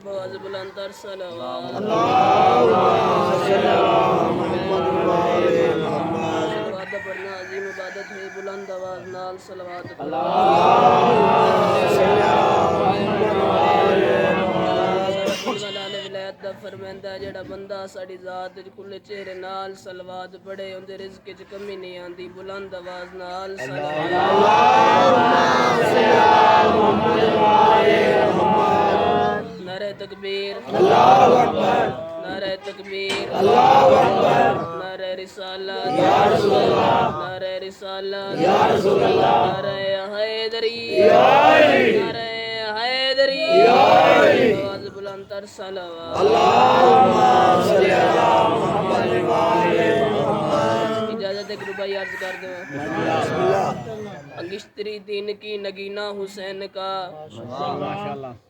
आवाज बुलंद सलवात सलवात पढ़ना अजीम इबादत है। बुलंद आवाज नाल सलवात विलायत दा फरमांदा जेड़ा बंदा साड़ी जात खुले चेहरे नाल सलवात पढ़े उनदे रिज़्क च कमी नहीं आंदी। बुलंद आवाज नाल नारे तकबीर अल्लाहु अकबर, नारे तकबीर अल्लाहु अकबर, नारे रिसालत या रसूल अल्लाह, नारे रिसालत या रसूल अल्लाह, नारे हैदरी या अली, नारे हैदरी या अली। आवाज बुलंद तर सलवात अल्लाहुम्मा सल्ली अला मुहम्मद व आले मुहम्मद। इजाजत है रुबाई अर्ज कर दो। अंगिश्तरी दीन की नगीना हुसैन का,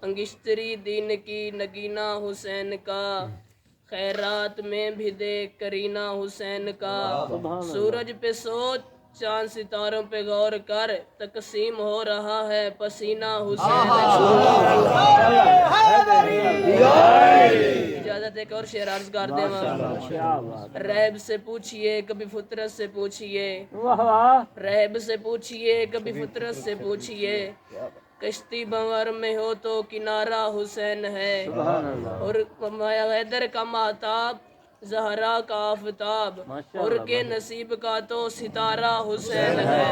अंगिश्तरी दीन की नगीना हुसैन का, खैरात में भी देख करीना हुसैन का। सूरज पे सोच चांद सितारों पे गौर कर, तकसीम हो रहा है पसीना हुसैन का। इजाजत एक और शेर अर्ज कर दे। रहब से पूछिए कभी फितरत से पूछिए, रहब से पूछिए कभी फितरत से पूछिए, कश्ती बंवर में हो तो किनारा हुसैन है। और हैदर का महताब जहरा का आफताब, और के नसीब का तो सितारा हुसैन है।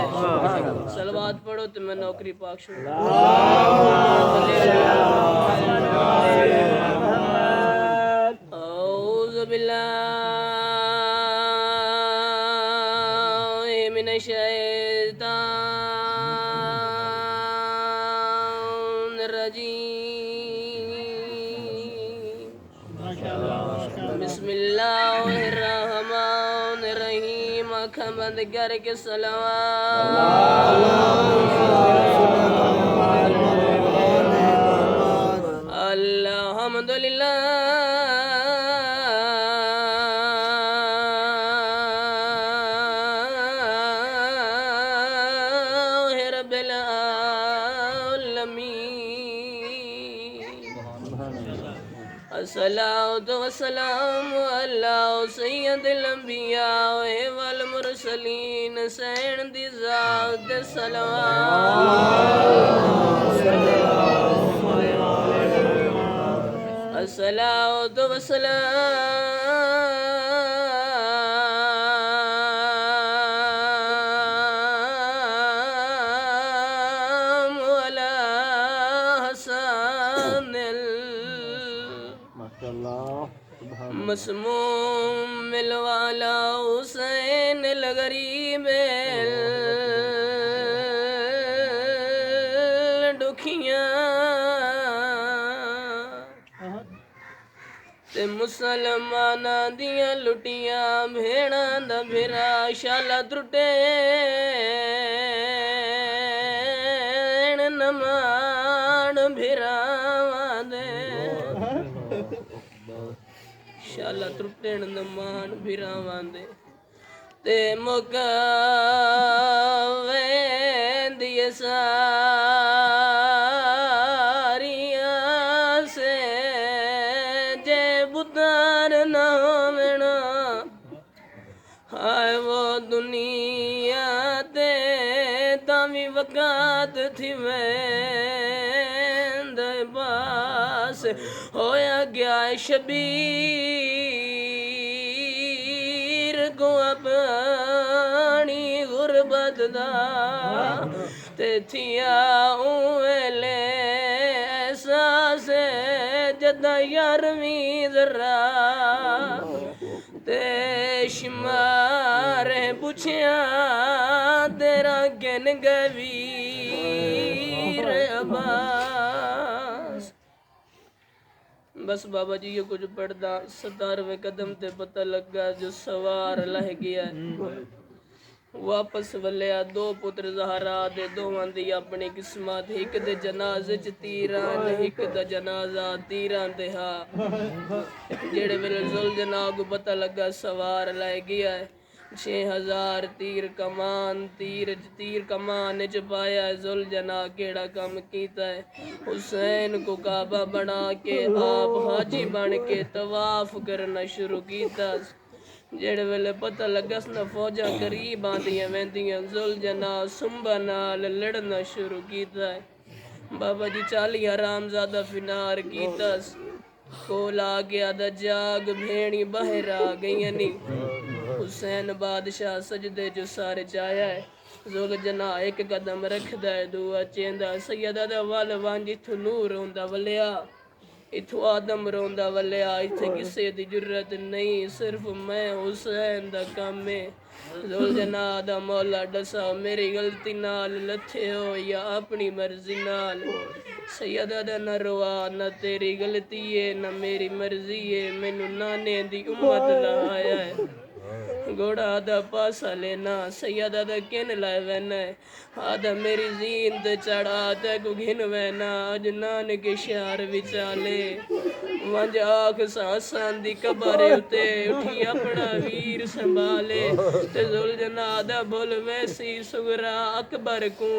सलवात पढ़ो तो मैं नौकरी पाक शुरू। औज़ु बिल्लाहि मिनश शैतानिर रजीम। बिस्मिल्लाहिर रहमानिर रहीम। आँखें बंद करके सलावत अल्हम्दुलिल्लाह रब्बिल आलमीन। अस्सलातु वस्सलामु अला सय्यदिल अंबिया वल मुरसलीन। सैन दी ज़ात सलावत अस्सलातु वस्सलामु अला हसनिल मसमूम मिलवाला हुसैन लगरीब दुखियां ते मुसलमाना दियां लुटियां भेड़ा दा भिरा शाला त्रुटे नमान भिरावां दे शाला त्रुटण नमान भिरावां दे ते मुकावे दिए सारियां से जे बुतार ना होवना हाय वो दुनिया ते तावी वकात थी वेंद बास होया गया शबीर को अपनी गुरबत दा ते थिया उवेले एहसास जदा यारवीं ज़रा ते शुमारे पुछया तेरा गन गवीर अब्बास। बस बाबा जी ये कुछ पढ़दा 17वें कदम ते पता लगा जो सवार लह गया। वापस वलिया दो पुत्र ज़हरा दे दोवां दी अपनी किस्मत। एक दे जनाजे च तीरां एक दा जनाजा तीरां दे हा। जेड़े वेले जुल जना को पता लगा सवार लह गया है 6000 तीर कमान तीर कमान च पाया जुल जना केड़ा कम कीता है। हुसैन को काबा बना के आप हाजी बन के तवाफ करना शुरू कीता। जेड़े वेले पता लगस न फौजा करीब आंदियां वैंदियां जुल जना सुंबा नाल लड़ना शुरू कीता है। बाबा जी 40 हरामजादा फिनार कीता। कोल आ गया दा जाग भेड़ी बाहर आ गई नी। हुसैन बादशाह सजदे जो सारे जाया है। जुल जना एक कदम रखदा है दूआ चेंदा। सैयदा दा वल वंज इथों नूर होंदा वलिया इथों आदम रोंदा वलिया। इथे किसे दी जरूरत नहीं सिर्फ मैं हुसैन दा काम है। जुल जना दा मौला दसा मेरी गलती नाल लथे हो या अपनी मर्जी नाल। सैयदा दा न रोआ न तेरी गलती है न मेरी मर्जी है मैनू नाने दी उम्मत लाया है। घोड़ा दा पासा लेना सैयदा दा किन लाए वैना आदा मेरी जीन ते चढ़ा ते को घिन वैना अज नानक शहर विचाले वंज आख सासां दी कबारे उते उठी अपना वीर संभाले। ते जुल जना दा बोल वैसी सुगरा अकबर को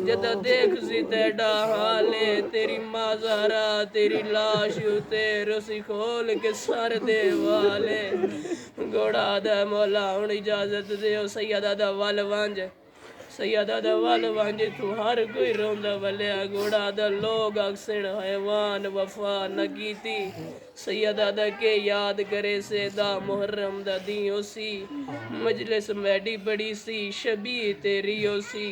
जदा देख सी तेडा हाले तेरी माजारा तेरी लाश उते रसी खोल के सर दे वाले। घोड़ा दा मौला हुण इजाजत दियो सैयदा दा वल वंज सैयदा दा वल वंज तू हर कोई रोंदा वलिया। घोड़ा दा लोग अक्सण हैवान वफा न कीती। सैयदा दा के याद करे से दा मुहर्रम दा दी ओसी मजलिस मैडी बड़ी सी शबी तेरी ओसी।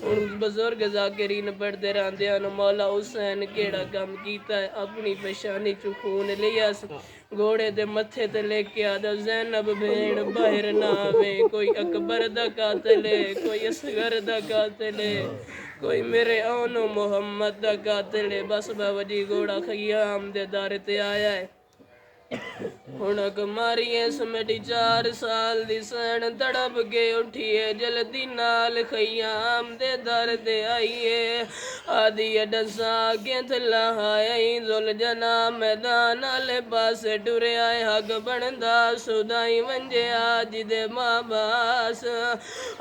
हुण बुजुर्ग जाकिरीन पढ़दे रहिंदे न मौला हुसैन केड़ा कम कीता है अपनी पेशानी चू खून लिया घोड़े दे मथे ते लेके आदा ज़ैनब भेड़ बाहर ना आवे। कोई अकबर दा कातिल है कोई असगर दा कातिल है कोई मेरे ओनो मोहम्मद दा कातिल है। बस बाबा जी घोड़ा खयाम दे दर ते आया है। हुण कुमारिये समेटी 4 साल दी सैन तड़प के उठिए जल्दी नाल खयाम दे दर ते आइए। आदि डसा के थला आई जुल जना मैदान आले पासे टुरे आए हक बनदा सुदाई वंजे आज दे मां बास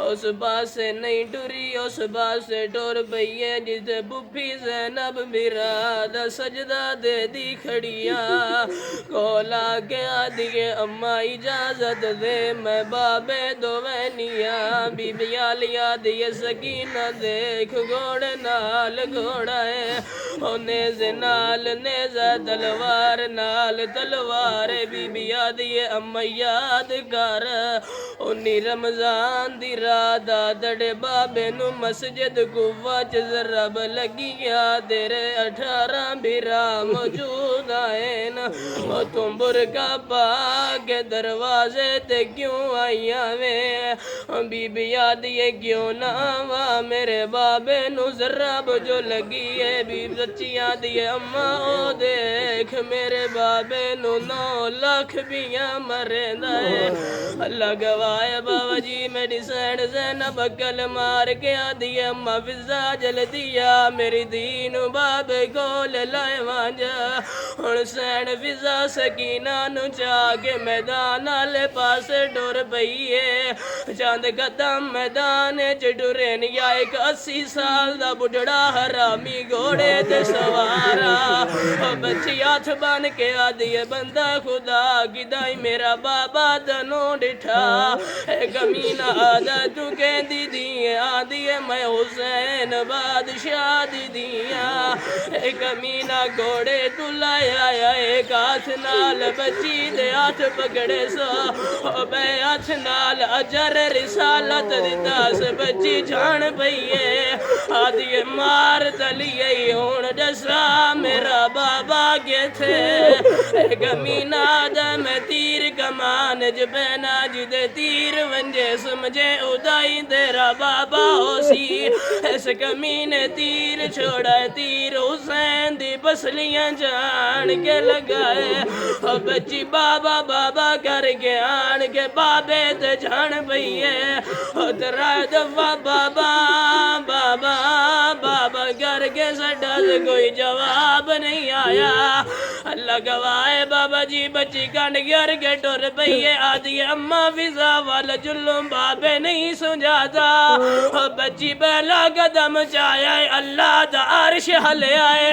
उस पासे नहीं टुरी उस पासे टुर पईए जिसे बुफी ज़ैनब बिरा दा सजदा दे दी खड़िया। कोला के आदिए अम्मा इजाजत दे मैं बाबे दोवैनिया बीबिया लिया दिए सकीना देख घोड़े नाल घोड़ा है ओ नेज़े नाल नेज़ा तलवार नाल तलवार बीबिया दिए अम्मा याद कर उन्नी रमजान दी रात दड़े बाबे नु मस्जिद कुवा च जरब लगी गया तेरे 18 बिरा मौजूद आए न तुम बुरका पा के दरवाजे ते क्यों आइया वे बीबिया दिए क्यों ना वा मेरे बाबे नु जरब जो लगी है बी बच्चिया दिए अम्मा ओ देख मेरे बाबे नु 9 लाख बिया मरेंदा है। अल्लाह गवाए बाबा जी मेरी सैन ज़ैनब कल मार के आदि अम्मा फिजा जल दिया मेरी दीन बाबे कोल लाए वांजा। हुण सैन फिजा सकीना नु जाके मैदान आले पासे डुर पईए चंद कदम मैदान च टुरे निया एक 80 साल दा बुढ़ड़ा हरामी घोड़े ते सवारा बच्ची हाथ बन के आदि बंदा खुदा किदाई मेरा बाबा तनो डिठा कमीना आदा तू कहदी दी आदि मैं हुसैन बादशाह दी दिया कमीना घोड़े तू लाया एक हाथ नाल बच्ची दे हाथ पकड़े सो बे हाथ नाल अजर रिसालत दी 10 बच्ची जान पईए आदि मार तलिए हुण दसा मेरा बाबा के थे कमीना दा मैं तीर कमान ज बहना जिदे तीर वंजे समझे उदाई तेरा बाबा होसी इस कमीने तीर छोड़ा तीर हुसैन दी बसलियां जान के लगाए बच्ची बाबा बाबा करके आन के बाबे ते जान पईए तेरा दफा बाबा बाबा बाबा करके साडा तो कोई जवाब नहीं आया। अल्लाह गवाह है बाबा जी बच्ची कंड गिर के टुर पई है। आदि अम्मा फिजा वाल जुल्लुम बाबे नहीं सुझाता। बच्ची पहला कदम चाया है अल्लाह दा अर्श हलिया है।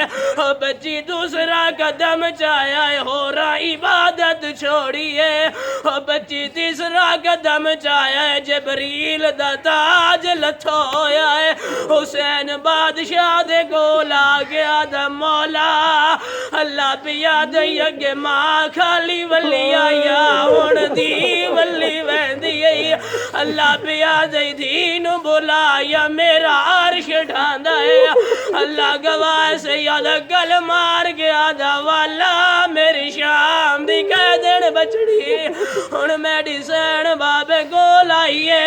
बच्ची दूसरा कदम चाया है हो रहा इबादत छोड़िए। बच्ची तीसरा कदम चाया है जबरील दा ताज लथो होया है। हुसैन बादशाह दे कोल आ गया दा मौला अल्लाह पिया दई अगे मां खाली वली आया हुण दी वली वहंदी है। अल्लाह पिया दई धी नू बुलाया मेरा अर्श ढांदा है। अल्लाह गवाह सैयद गल मार गया दा वाला मेरी शाम दी कह देन बचड़ी हुण मेडिसन बाबे कोल आईए।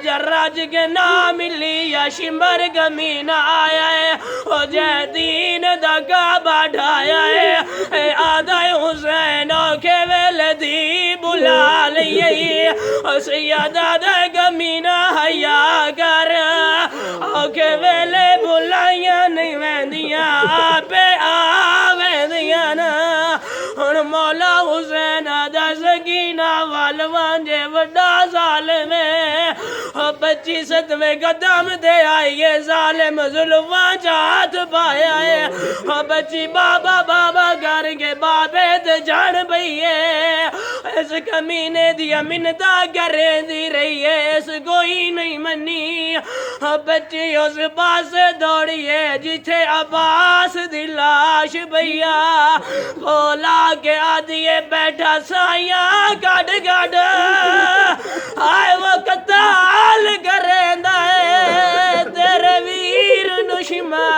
जर्राज के ना मिली या शिमर गमीना आया है। ओ जैदीन दा काबा ढाया है। आदा हुसैन औखे वेले दी बुला लिये। ओ सैयदा दा गमीना हया कर औखे वेले बुलाइया नहीं वैंदियां आपे आ वैंदियां ना। हुण मौला हुसैन दा सकीना वाल वांझे वड्डा ज़ालिम बच्ची सतवें कदम दे आइए ज़ालिम जुल्फा हाथ पाया है। बच्ची बाबा बाबा करके बाबे ते जान पई है। इस कमीने दिया मिन्नता करें दी रही है इस कोई नहीं मनी। बच्ची उस पास दौड़ी है जिथे अब्बास दी लाश भैया कोला के आदिए बैठा साइया गड गड आए वो कताल करेंदा है तेरे वीर दुश्मन।